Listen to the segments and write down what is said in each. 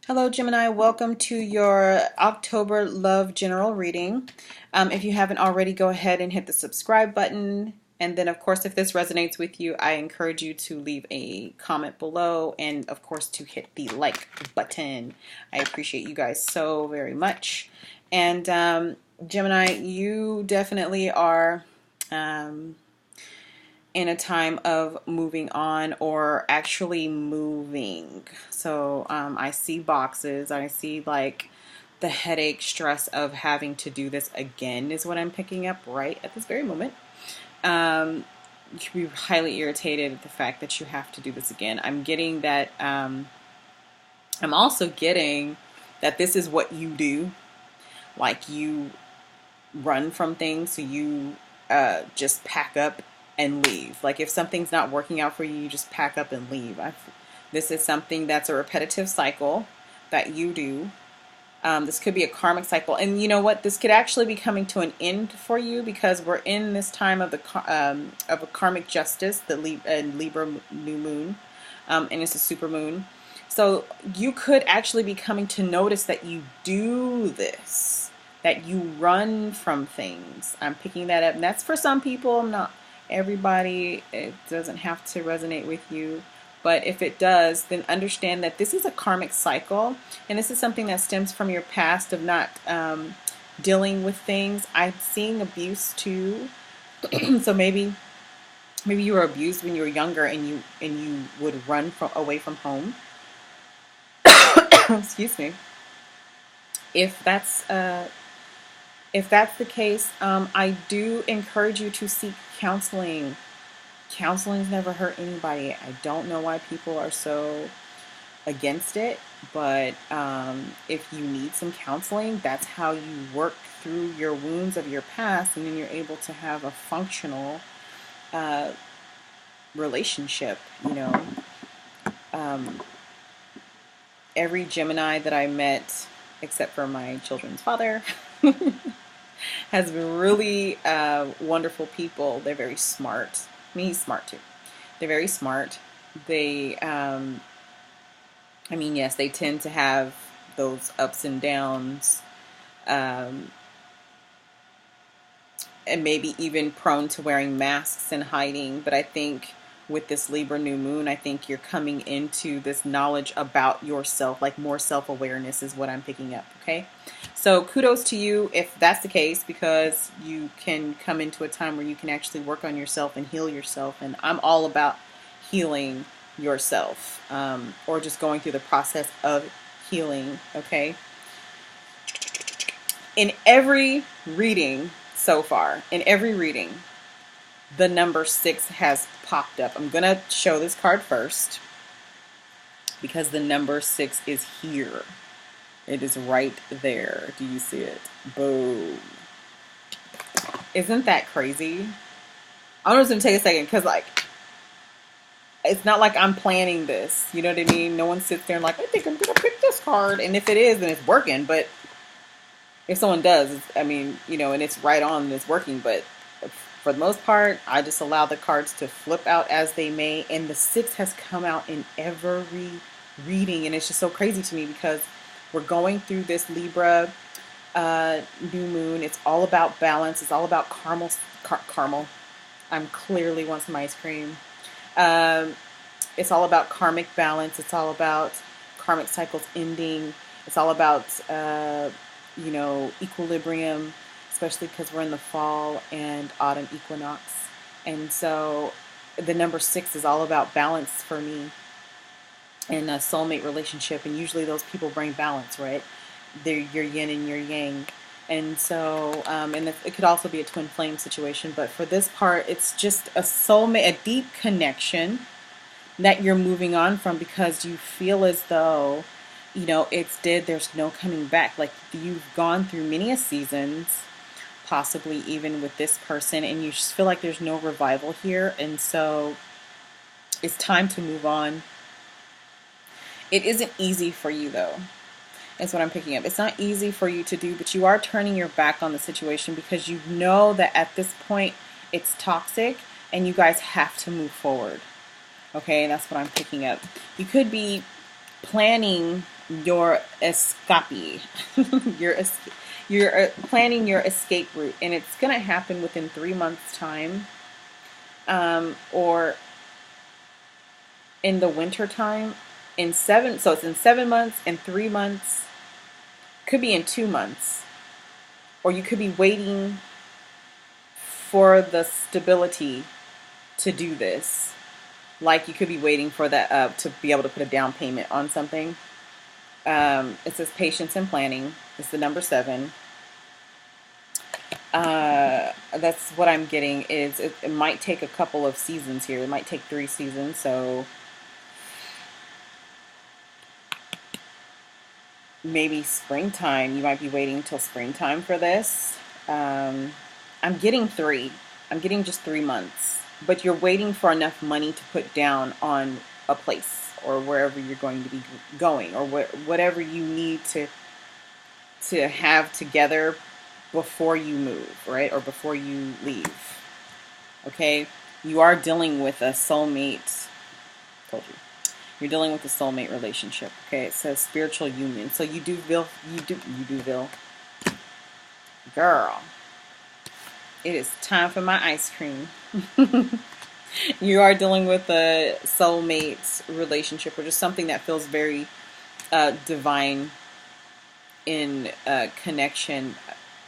Hello, Gemini. Welcome to your October Love General Reading. If you haven't already, go ahead and hit the subscribe button. And then, of course, if this resonates with you, I encourage you to leave a comment below and, of course, to hit the like button. I appreciate you guys so very much. And Gemini, you definitely are in a time of moving on or actually moving. So I see boxes. I see like the headache, stress of having to do this again is what I'm picking up right at this very moment. You can be highly irritated at the fact that you have to do this again. I'm getting that. I'm also getting that this is what you do. Like you run from things, so you just pack up and leave. Like if something's not working out for you, you just pack up and leave. This is something that's a repetitive cycle that you do. This could be a karmic cycle, and you know what? This could actually be coming to an end for you because we're in this time of a karmic justice, the Libra new moon, and it's a super moon. So you could actually be coming to notice that you do this, that you run from things. I'm picking that up, and that's for some people. Not everybody. It doesn't have to resonate with you. But if it does, then understand that this is a karmic cycle, and this is something that stems from your past of not dealing with things. I'm seeing abuse too. So maybe you were abused when you were younger, and you would run away from home. Excuse me. If that's the case, I do encourage you to seek counseling. Counseling's never hurt anybody. I don't know why people are so against it, but if you need some counseling, that's how you work through your wounds of your past, and then you're able to have a functional relationship. Every Gemini that I met, except for my children's father, has been really wonderful people. They're very smart. I mean, he's smart too. They're very smart. They, yes, they tend to have those ups and downs, and maybe even prone to wearing masks and hiding. But I think with this Libra new moon, I think you're coming into this knowledge about yourself, like more self-awareness is what I'm picking up, okay? So kudos to you if that's the case, because you can come into a time where you can actually work on yourself and heal yourself. And I'm all about healing yourself, or just going through the process of healing, okay? In every reading so far, the number 6 has popped up. I'm going to show this card first because the number 6 is here. It is right there. Do you see it? Boom. Isn't that crazy? I'm just going to take a second because, it's not like I'm planning this. You know what I mean? No one sits there and I think I'm going to pick this card. And if it is, then it's working. But if someone does, and it's right on and it's working. But for the most part, I just allow the cards to flip out as they may. And the 6 has come out in every reading. And it's just so crazy to me because we're going through this Libra new moon. It's all about balance. It's all about caramel. I'm clearly want some ice cream. It's all about karmic balance. It's all about karmic cycles ending. It's all about, equilibrium, especially because we're in the fall and autumn equinox. And so the number 6 is all about balance for me in a soulmate relationship. And usually those people bring balance, right? They're your yin and your yang. And so, and it could also be a twin flame situation. But for this part, it's just a soulmate, a deep connection that you're moving on from because you feel as though, it's dead. There's no coming back. Like you've gone through many seasons, possibly even with this person, and you just feel like there's no revival here. And so it's time to move on. It isn't easy for you though. That's what I'm picking up. It's not easy for you to do, but you are turning your back on the situation because you know that at this point it's toxic and you guys have to move forward. Okay, and that's what I'm picking up. You could be planning your escape. your you're planning your escape route, and it's gonna happen within 3 months time, or in the winter time. So it's in 7 months, in 3 months, could be in 2 months, or you could be waiting for the stability to do this. Like you could be waiting for that to be able to put a down payment on something. It says patience and planning. It's the number 7. That's what I'm getting. Is it might take a couple of seasons here. It might take 3 seasons. So maybe springtime. You might be waiting till springtime for this. I'm getting 3. I'm getting just 3 months. But you're waiting for enough money to put down on a place or wherever you're going to be going, or whatever you need to have together before you move, right? Or before you leave. Okay? You are dealing with a soulmate. Told you. You're dealing with a soulmate relationship. Okay? It says spiritual union. So you do feel, girl, it is time for my ice cream. You are dealing with a soulmate relationship, or just something that feels very divine in connection.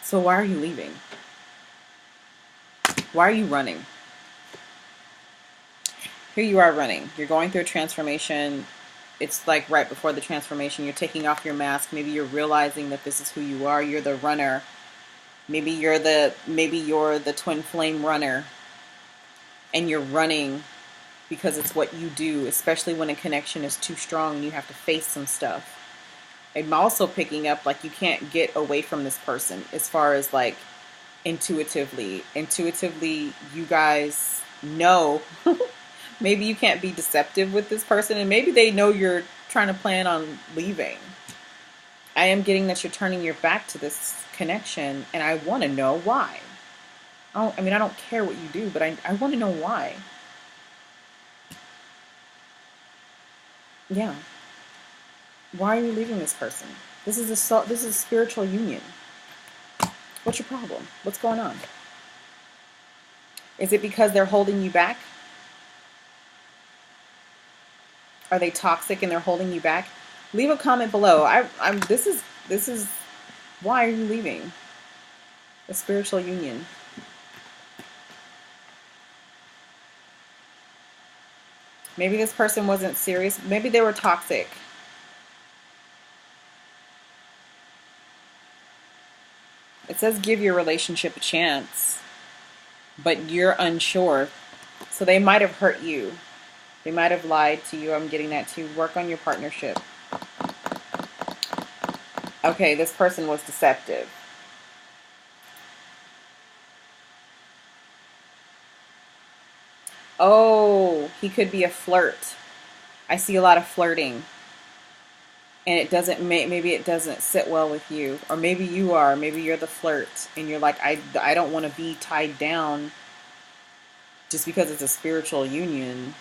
So why are you leaving? Why are you running? Here you are running. You're going through a transformation. It's like right before the transformation. You're taking off your mask. Maybe you're realizing that this is who you are. You're the runner. Maybe you're the twin flame runner. And you're running because it's what you do, especially when a connection is too strong and you have to face some stuff. I'm also picking up like you can't get away from this person as far as like intuitively. Intuitively, you guys know. Maybe you can't be deceptive with this person, and maybe they know you're trying to plan on leaving. I am getting that you're turning your back to this connection, and I want to know why. I don't care what you do, but I want to know why. Yeah. Why are you leaving this person? This is a spiritual union. What's your problem? What's going on? Is it because they're holding you back? Are they toxic and they're holding you back? Leave a comment below. This is why are you leaving? A spiritual union. Maybe this person wasn't serious. Maybe they were toxic. It says give your relationship a chance, but you're unsure. So they might have hurt you. They might have lied to you. I'm getting that too. Work on your partnership. Okay, this person was deceptive. Oh, he could be a flirt. I see a lot of flirting. And it doesn't maybe it doesn't sit well with you. Or maybe you are. Maybe you're the flirt. And you're like, I don't want to be tied down just because it's a spiritual union.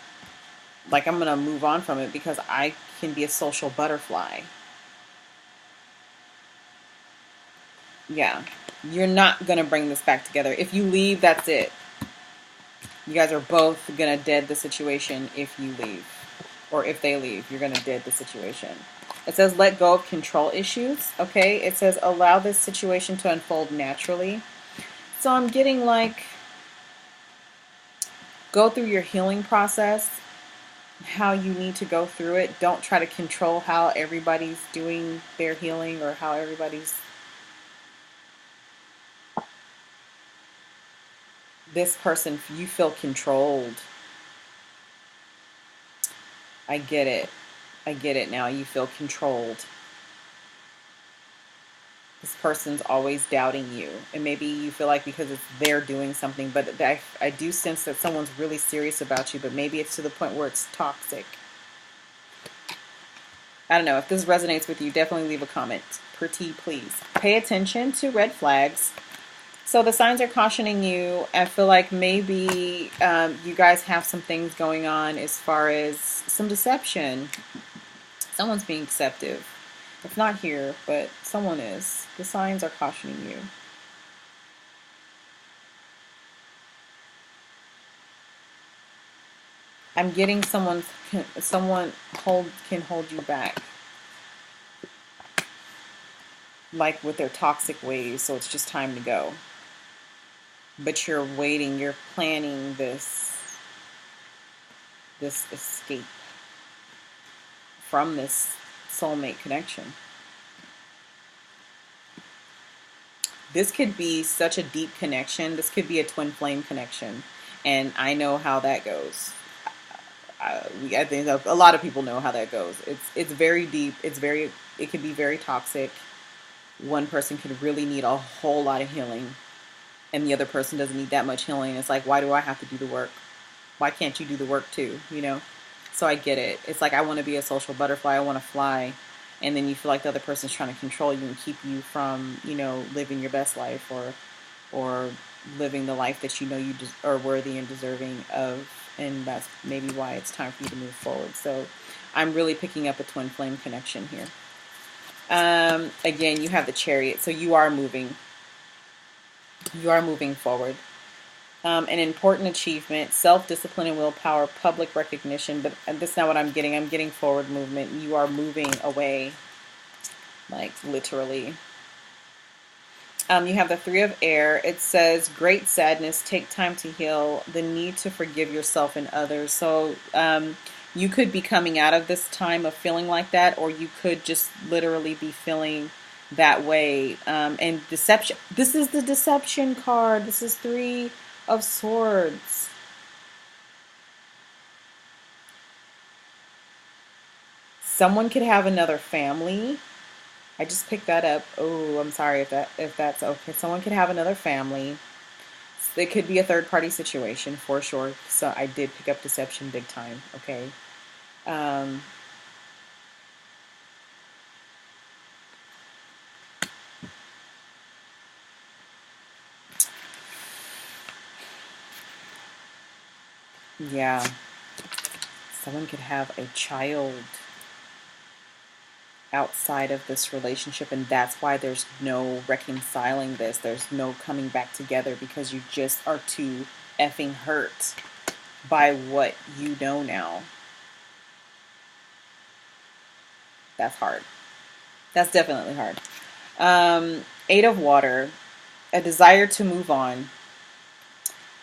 Like, I'm going to move on from it because I can be a social butterfly. Yeah. You're not going to bring this back together. If you leave, that's it. You guys are both going to dead the situation if you leave. Or if they leave, you're going to dead the situation. It says let go of control issues. Okay. It says allow this situation to unfold naturally. So I'm getting like, go through your healing process, how you need to go through it. Don't try to control how everybody's doing their healing or how everybody's... This person, you feel controlled. I get it. I get it now. You feel controlled. This person's always doubting you. And maybe you feel like because it's they're doing something, but I do sense that someone's really serious about you, but maybe it's to the point where it's toxic. I don't know. If this resonates with you, definitely leave a comment. Pretty please. Pay attention to red flags. So the signs are cautioning you. I feel like maybe you guys have some things going on as far as some deception. Someone's being deceptive. It's not here, but someone is. The signs are cautioning you. I'm getting someone can hold you back, like with their toxic ways, so it's just time to go. But you're waiting, you're planning this escape from this soulmate connection. This could be such a deep connection. This could be a twin flame connection, and I know how that goes. I think a lot of people know how that goes. It's very deep. It can be very toxic. One person could really need a whole lot of healing, and the other person doesn't need that much healing. It's like, why do I have to do the work? Why can't you do the work too? You know? So I get it. It's like, I want to be a social butterfly. I want to fly. And then you feel like the other person's trying to control you and keep you from, living your best life, or living the life that you know you are worthy and deserving of. And that's maybe why it's time for you to move forward. So I'm really picking up a twin flame connection here. Again, you have the Chariot. So you are moving. You are moving forward. An important achievement, self-discipline and willpower, public recognition, but that's not what I'm getting. I'm getting forward movement. You are moving away, like literally. You have the Three of Air. It says, great sadness, take time to heal, the need to forgive yourself and others. So you could be coming out of this time of feeling like that, or you could just literally be feeling that way. And deception. This is the deception card. This is Three of Swords. Someone could have another family. I just picked that up. Oh, I'm sorry if that's okay. Someone could have another family. It could be a third party situation for sure. So I did pick up deception big time. Okay. Yeah. Someone could have a child outside of this relationship, and that's why there's no reconciling this. There's no coming back together, because you just are too effing hurt by what you know now. That's hard. That's definitely hard. Eight of Water, a desire to move on,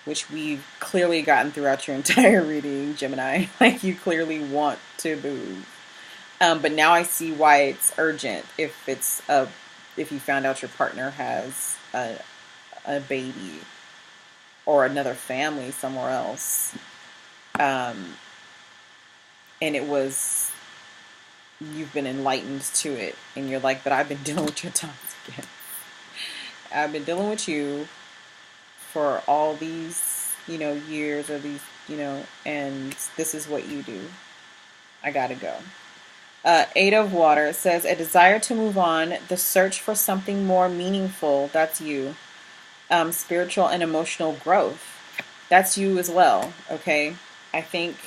which we've clearly gotten throughout your entire reading, Gemini. Like, you clearly want to move. But now I see why it's urgent. If you found out your partner has a baby or another family somewhere else, and you've been enlightened to it, and you're like, but I've been dealing with your toxic. I've been dealing with you for all these, years, or these, and this is what you do. I gotta go. Eight of Water, it says, a desire to move on, the search for something more meaningful. That's you. Spiritual and emotional growth. That's you as well. Okay. I think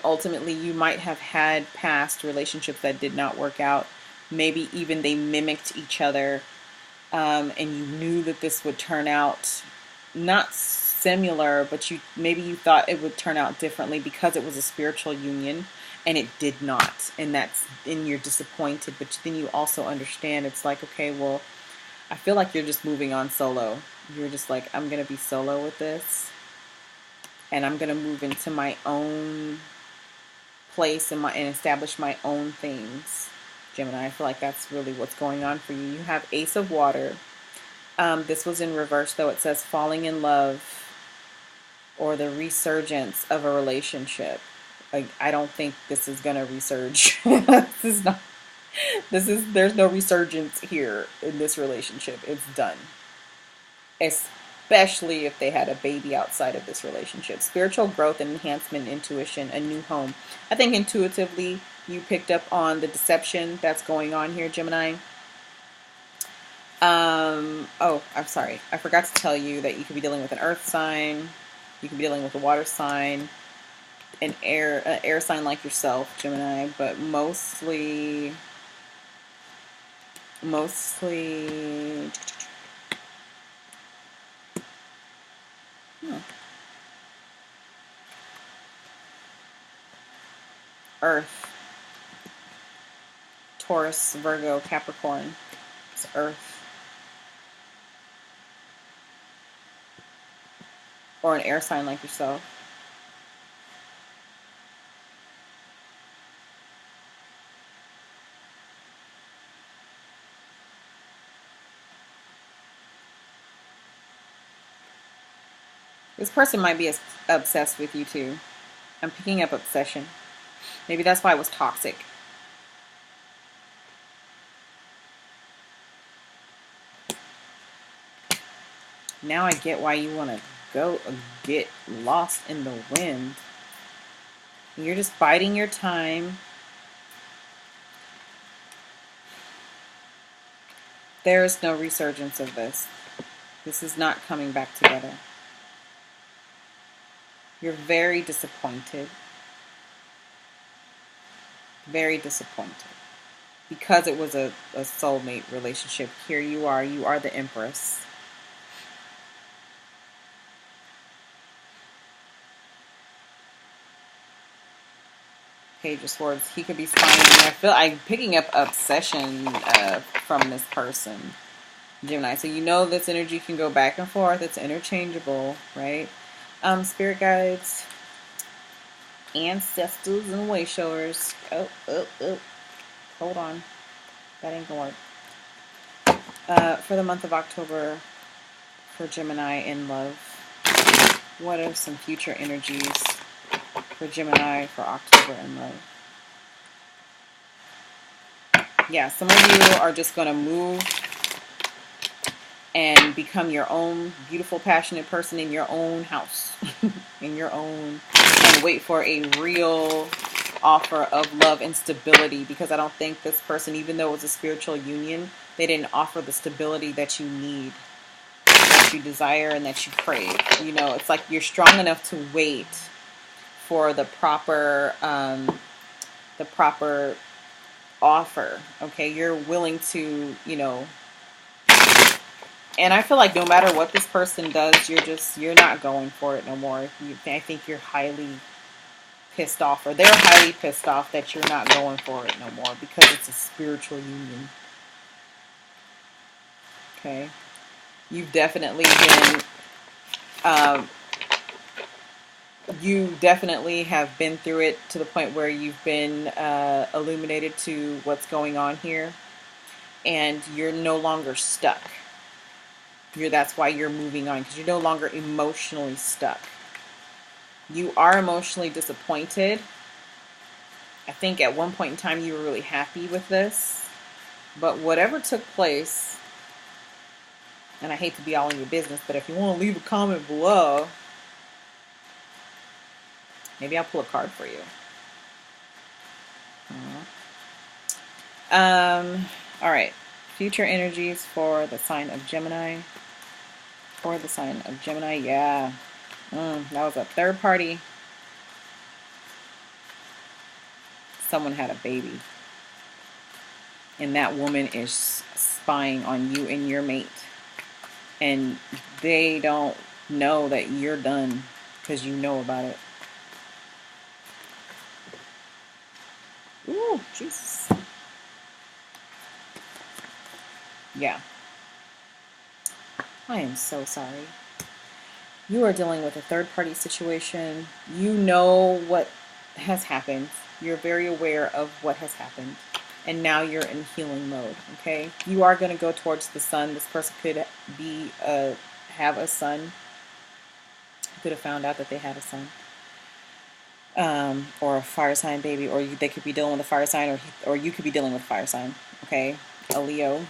ultimately you might have had past relationships that did not work out. Maybe even they mimicked each other. And you knew that this would turn out not similar, but maybe you thought it would turn out differently because it was a spiritual union, and it did not. And you're disappointed, but then you also understand, it's like, okay, well, I feel like you're just moving on solo. You're just like, I'm going to be solo with this, and I'm going to move into my own place and establish my own things. Gemini, I feel like that's really what's going on for you. You have Ace of Water. This was in reverse, though. It says falling in love, or the resurgence of a relationship. Like, I don't think this is going to resurge. There's no resurgence here in this relationship. It's done. Especially if they had a baby outside of this relationship. Spiritual growth and enhancement, intuition, a new home. I think intuitively you picked up on the deception that's going on here, Gemini. Oh, I'm sorry. I forgot to tell you that you could be dealing with an earth sign. You could be dealing with a water sign. an air sign like yourself, Gemini, but mostly hmm, Earth, Taurus, Virgo, Capricorn. It's Earth. Or an air sign like yourself. This person might be obsessed with you too. I'm picking up obsession. Maybe that's why it was toxic. Now I get why you want to go get lost in the wind. You're just biding your time. There is no resurgence of this. This is not coming back together. You're very disappointed. Very disappointed. Because it was a soulmate relationship. Here you are the Empress. Page of Swords. He could be spying. I'm picking up obsession from this person, Gemini. So you know this energy can go back and forth. It's interchangeable, right? Spirit guides, ancestors, and way showers. Oh. Hold on. That ain't gonna work. For the month of October, for Gemini in love, what are some future energies for Gemini for October in love? Yeah, some of you are just going to move and become your own beautiful, passionate person in your own house, in your own, and wait for a real offer of love and stability, because I don't think this person, even though it was a spiritual union, they didn't offer the stability that you need, that you desire, and that you crave. You know, it's like you're strong enough to wait for the proper offer. Okay, you're willing to, you know, and I feel like no matter what this person does, you're not going for it no more. I think you're highly pissed off, or they're highly pissed off that you're not going for it no more, because it's a spiritual union. Okay, you've definitely been you definitely have been through it to the point where you've been illuminated to what's going on here, and you're no longer stuck. That's why you're moving on, because you're no longer emotionally stuck. You are emotionally disappointed. I think at one point in time you were really happy with this, but whatever took place, and I hate to be all in your business, but if you want to leave a comment below, maybe I'll pull a card for you. All right. Future energies for the sign of Gemini. For the sign of Gemini, yeah. That was a third party. Someone had a baby. And that woman is spying on you and your mate. And they don't know that you're done, because you know about it. Ooh, Jesus. Yeah. I am so sorry. You are dealing with a third-party situation. You know what has happened. You're very aware of what has happened. And now you're in healing mode, okay? You are going to go towards the sun. This person could be have a son. Could have found out that they had a son. Or a fire sign baby, or they could be dealing with a fire sign, or you could be dealing with a fire sign, okay? A Leo.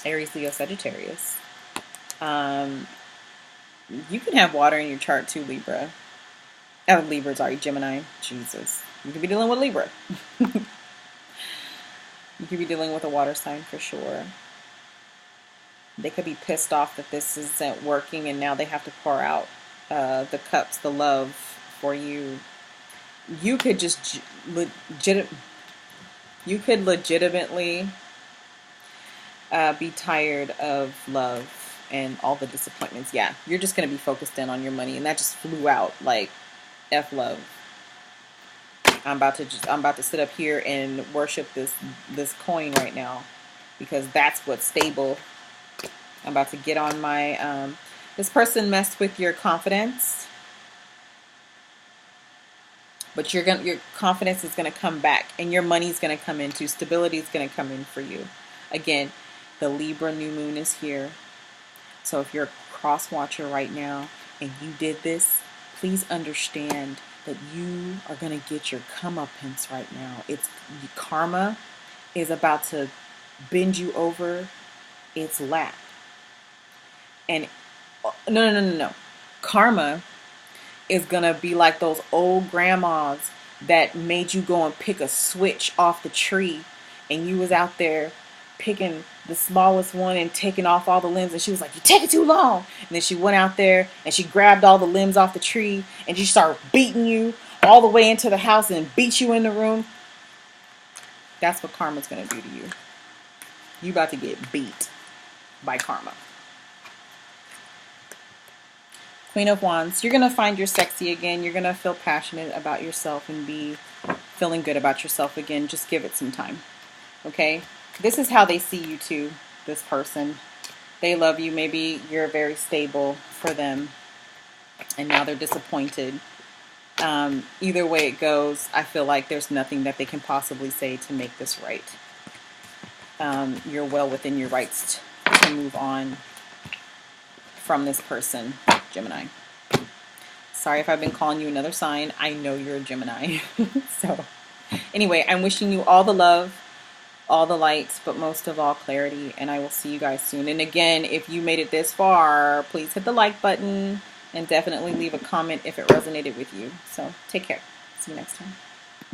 Aries, Leo, Sagittarius. You can have water in your chart too, Libra. Oh, Libra, sorry, Gemini. Jesus. You could be dealing with Libra. You could be dealing with a water sign for sure. They could be pissed off that this isn't working, and now they have to pour out the cups, the love, for you. You could just you could legitimately be tired of love and all the disappointments. Yeah, you're just gonna be focused in on your money, and that just flew out like F love. I'm about to sit up here and worship this coin right now, because that's what's stable. I'm about to get on my this person messed with your confidence, but your confidence is gonna come back, and your money's gonna come in too. Stability is gonna come in for you. Again, the Libra new moon is here. So if you're a cross watcher right now and you did this, please understand that you are going to get your comeuppance right now. It's karma is about to bend you over its lap. And no. Karma is going to be like those old grandmas that made you go and pick a switch off the tree, and you was out there picking the smallest one and taking off all the limbs, and she was like, "You take it too long." And then she went out there and she grabbed all the limbs off the tree, and she started beating you all the way into the house and beat you in the room. That's what karma's gonna do to you. You about to get beat by karma. Queen of Wands, you're gonna find you're sexy again. You're gonna feel passionate about yourself and be feeling good about yourself again. Just give it some time. Okay? This is how they see you too, this person. They love you. Maybe you're very stable for them, and now they're disappointed. Either way it goes, I feel like there's nothing that they can possibly say to make this right. You're well within your rights to move on from this person, Gemini. Sorry if I've been calling you another sign. I know you're a Gemini. So anyway, I'm wishing you all the love, all the light, but most of all clarity, and I will see you guys soon. And again, if you made it this far, please hit the like button and definitely leave a comment if it resonated with you. So take care. See you next time.